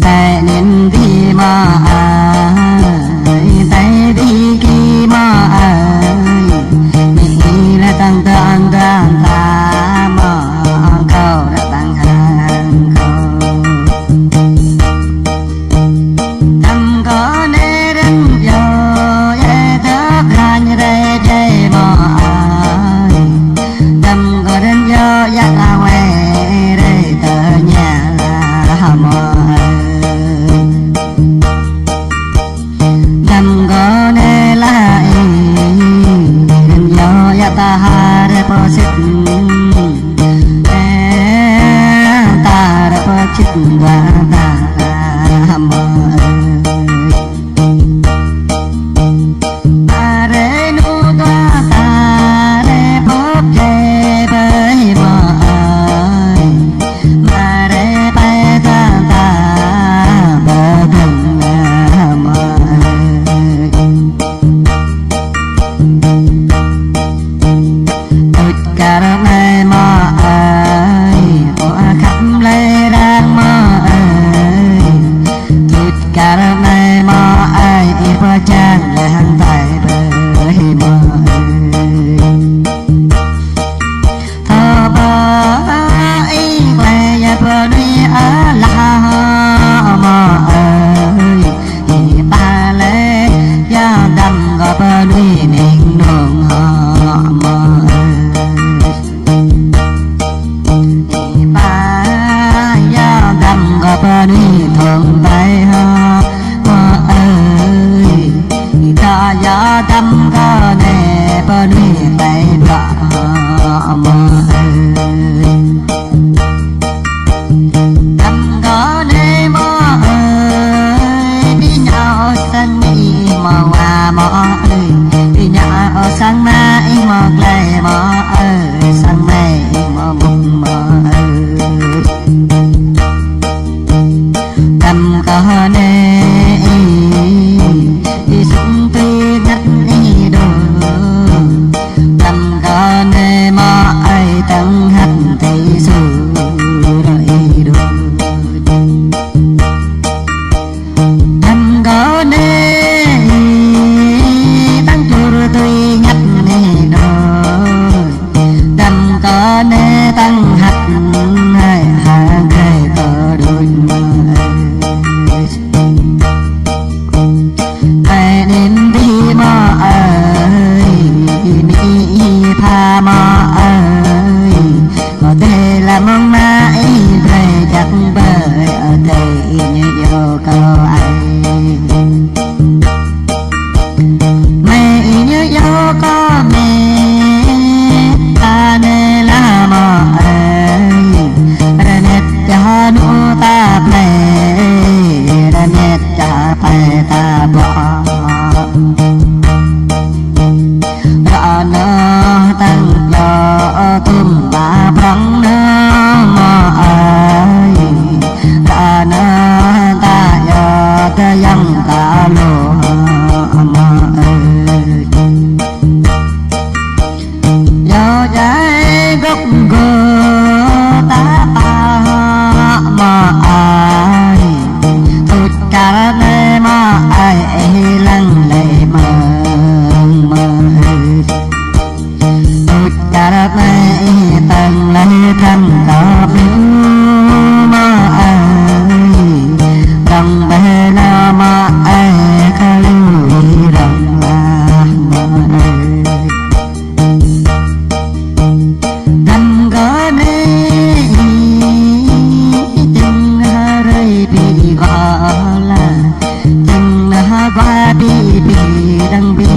tại nên đi mà tại đi khi mà nghĩ là tăng tăng tăng ta mà câu đã tăng hàng câu tâm có nên đến giờ ye tớ khăn đây đây mà tâm có đến giờ ya la quê đây tớ nhà là mà tâm có nên là đến giờ ya ta ha deposit ta deposit và ta mà tâm có nè bên tay đỏ mà tâm có nè mà đi nhau sang đi mà qua mà đi nhau sang mai mà lại mà sang mai mà bụng mà tâm có nè đi xuống tươi ngắt đồ tâm có nè mà ai tăng hạnh thấy sự rồi đồ tâm có nè tăng chua tươi ngắt đồ tâm có nè tăng hạnh hai hàng hai tờ đôi mà nên đi mà mi tha mà có thể là mong mãi về chắc bởi ở đây như yêu cầu anh mẹ như yêu có mẹ ta nên là mà ra nét cho nu ta play ra nét cho phải ta bỏ rõ nó tăng cho tùm ba prang nó mà rõ nó ta cho ta yang ta lo mà do trái gốc gơ ta pa mà tụt cả nơi mà ai lăng lệ mà tụt cả nơi tầng lấy thân có biếu mà đồng bề nào mà ai khá lưu đồng là tâm có nê chừng rơi bị gọi là chừng qua bị đăng bị